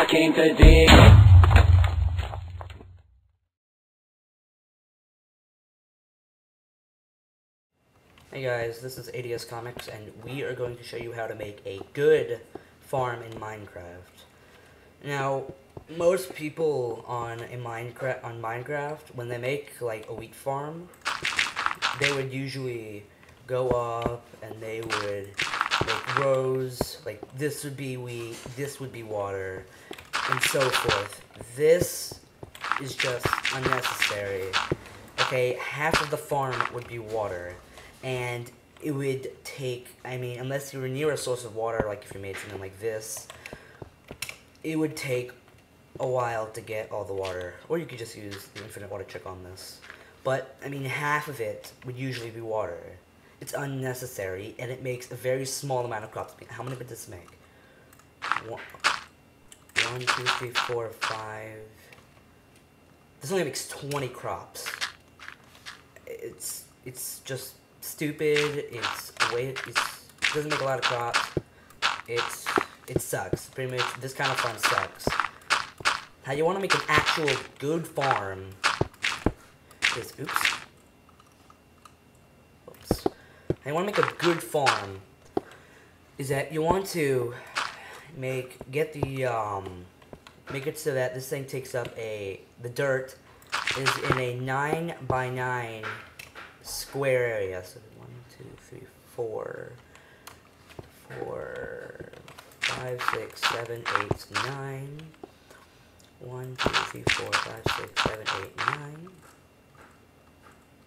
came to dig. Hey guys, this is ADS Comics, and we are going to show you how to make a good farm in Minecraft. Now, most people on Minecraft, when they make like a wheat farm, they would usually go up and they would make rows, like this would be wheat, this would be water, and so forth. This is just unnecessary. Okay, half of the farm would be water, and it would take, I mean, unless you were near a source of water, like if you made something like this, it would take a while to get all the water, or you could just use the infinite water trick on this. But, I mean, half of it would usually be water. It's unnecessary, and it makes a very small amount of crops. How many would this make? 1, 2, 3, 4, 5... This only makes 20 crops. It's just stupid. It's a way. It doesn't make a lot of crops. It sucks. Pretty much, this kind of farm sucks. How you want to make an actual good farm is oops. How you want to make a good farm is that you want to make it so that this thing takes up the dirt is in a 9 by 9 square area. So 1, 2, 3, 4, 5, 6, 7, 8, 9. 1, 2, 3, 4, 5, 6, 7, 8, 9. I'm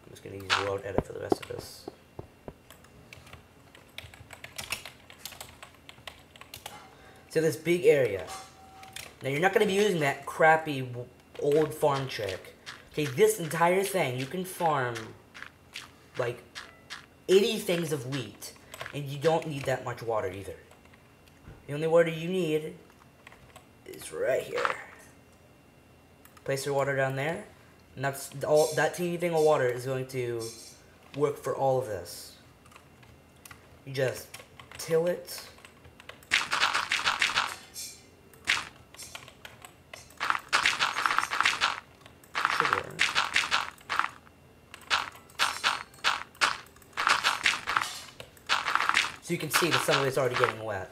just gonna use world edit for the rest of this. So this big area. Now you're not gonna be using that crappy old farm trick. Okay, this entire thing you can farm like 80 things of wheat, and you don't need that much water either. The only water you need is right here. Place your water down there, and that's all. That teeny thing of water is going to work for all of this. You just till it. So you can see that some of it's already getting wet.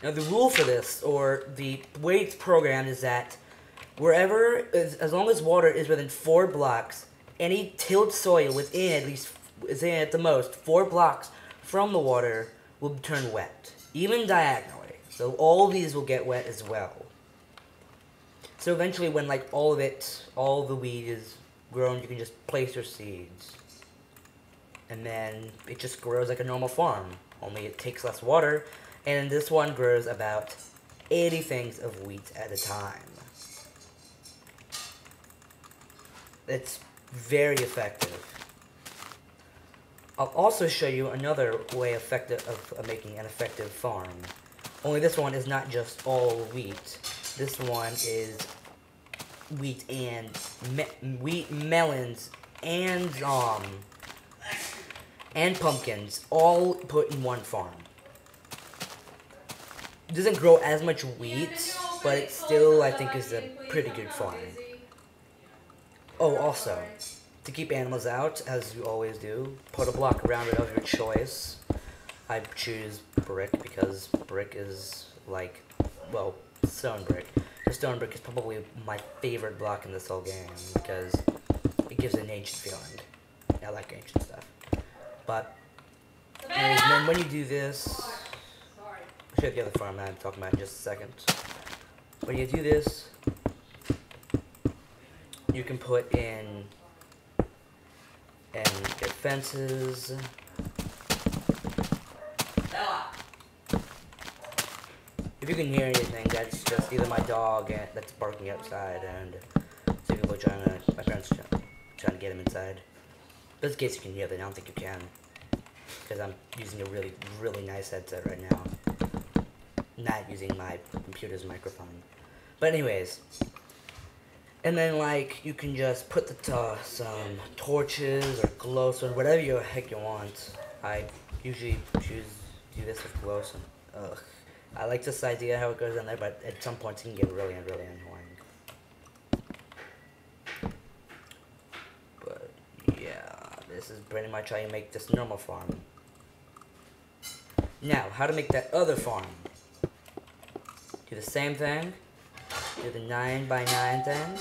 Now the rule for this, or the way it's programmed, is that as long as water is within 4 blocks, any tilled soil within at the most 4 blocks from the water will turn wet, even diagonally. So all of these will get wet as well. So eventually, when like all the wheat is grown, you can just place your seeds, and then it just grows like a normal farm. Only it takes less water, and this one grows about 80 things of wheat at a time. It's very effective. I'll also show you another way of making an effective farm. Only this one is not just all wheat. This one is wheat and melons, and pumpkins, all put in one farm. It doesn't grow as much wheat, but it still, I think, is a pretty good farm. Oh, also, to keep animals out, as you always do, put a block around it of your choice. I choose brick because brick is like, well, stone brick. The stone brick is probably my favorite block in this whole game because it gives an ancient feeling. I like ancient stuff. But, anyways, then when you do this, I'll show you the other farm I'm talking about in just a second. When you do this, you can put in your fences. If you can hear anything, that's just either my dog that's barking outside, and some people are my parents are trying to get him inside. But in case you can hear that, I don't think you can, because I'm using a really, really nice headset right now. Not using my computer's microphone. But anyways, And then, like, you can just put some torches or glowstone, whatever the heck you want. I usually do this with glowstone. Ugh. I like this idea how it goes in there, but at some points it can get really, really annoying. But, yeah, this is pretty much how you make this normal farm. Now, how to make that other farm. Do the same thing. Do the 9 by 9 thing.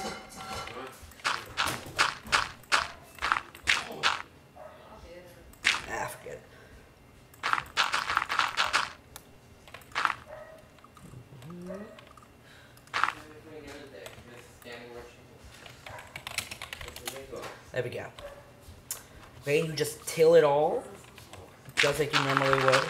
Ah, forget it. There we go. Then you just till it all, just like you normally would.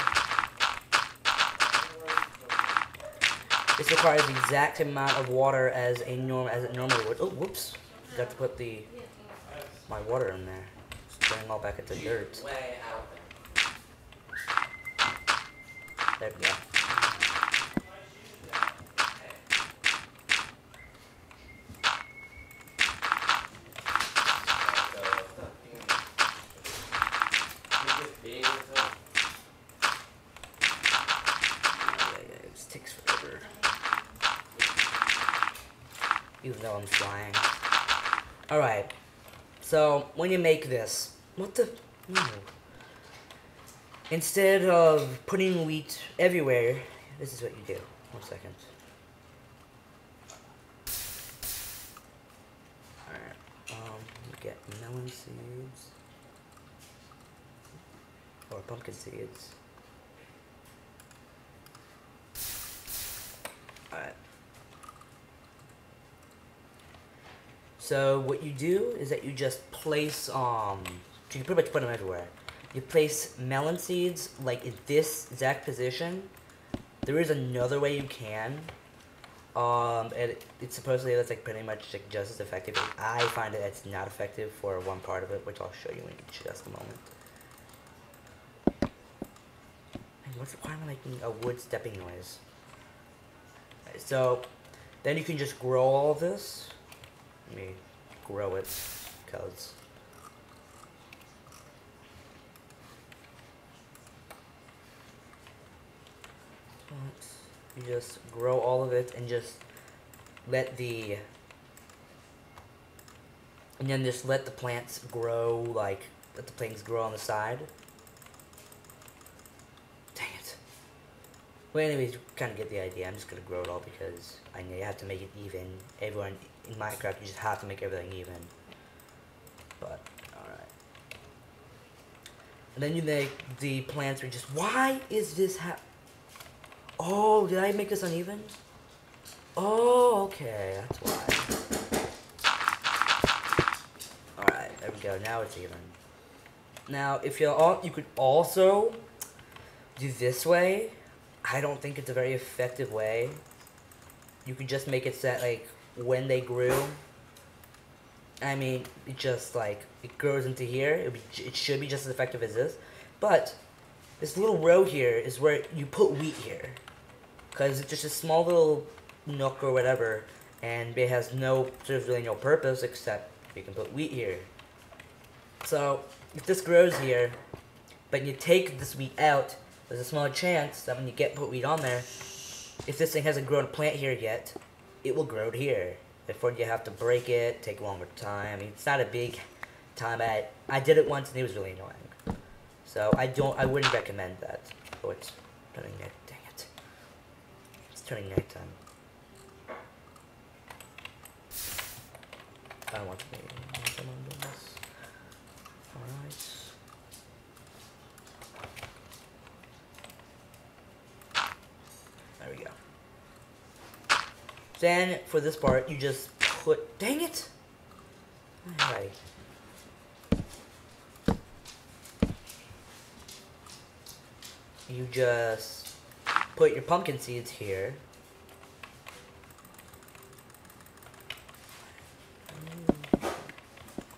This requires the exact amount of water as it normally would. Oh, whoops! Got to put my water in there. Just turning all back into dirt. There we go. This takes forever. Even though I'm flying. Alright. So, when you make this, what the? No. Instead of putting wheat everywhere, this is what you do. 1 second. Alright. You get melon seeds. Or pumpkin seeds. Alright. So what you do is that you just place you can pretty much put them everywhere. You place melon seeds like in this exact position. There is another way you can. And it's supposedly that's like pretty much like just as effective. I find that it's not effective for one part of it, which I'll show you in just a moment. Why am I making a wood stepping noise? Right, so then you can just grow all of this. Let me grow it, because you just grow all of it and just let the plants grow, like let the plants grow on the side. Dang it. Well, anyways, you kind of get the idea. I'm just gonna grow it all because I know you have to make it even. Everyone in Minecraft, you just have to make everything even. But alright. And then you make the plants are just. Why is this Oh, did I make this uneven? Oh, okay, that's why. Alright, there we go. Now it's even. Now, if you could also do this way. I don't think it's a very effective way. You could just make it set like when they grew. I mean, it just like it grows into here. It should be just as effective as this, but this little row here is where you put wheat here, because it's just a small little nook or whatever, and it has really no purpose except you can put wheat here. So if this grows here, but you take this wheat out, there's a small chance that when you put wheat on there, if this thing hasn't grown a plant here yet, it will grow to here. Before you have to break it, take a longer time. I mean, it's not a big time. I did it once and it was really annoying. So I wouldn't recommend that. Oh, it's turning night. Dang it. It's turning nighttime. I don't want to be someone doing this. Alright. There we go. Then, for this part, you just put... Dang it! Alright. You just put your pumpkin seeds here.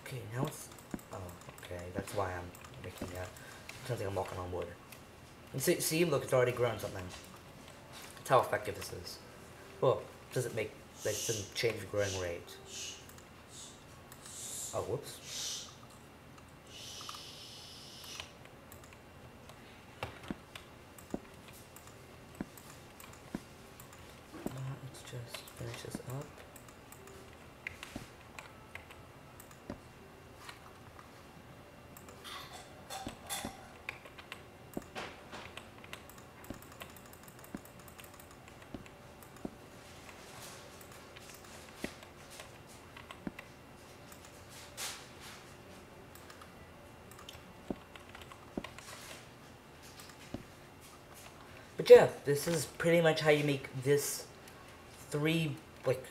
Okay, now it's... Oh, okay, that's why I'm making that. It sounds like I'm walking on wood. And see, look, it's already grown something. That's how effective this is. Well, doesn't change the growing rate. Oh, whoops. Let's just finish this up. But yeah, this is pretty much how you make this three, like,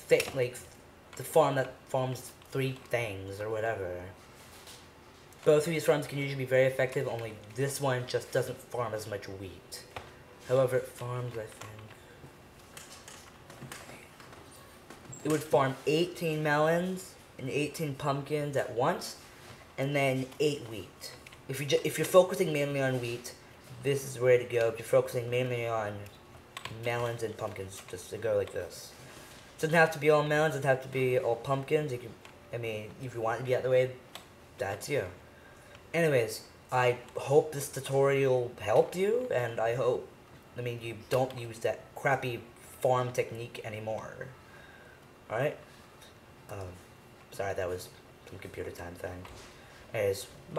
the farm that farms 3 things, or whatever. Both of these farms can usually be very effective, only this one just doesn't farm as much wheat. However, it farms, I think... It would farm 18 melons and 18 pumpkins at once, and then 8 wheat. If you're focusing mainly on wheat, this is where to go. If you're focusing mainly on melons and pumpkins, just to go like this. It doesn't have to be all melons, it doesn't have to be all pumpkins. You can, I mean, if you want it to be out the way, that's you. Anyways, I hope this tutorial helped you, and I hope, you don't use that crappy farm technique anymore. Alright? Sorry, that was some computer time thing. Anyways, bye.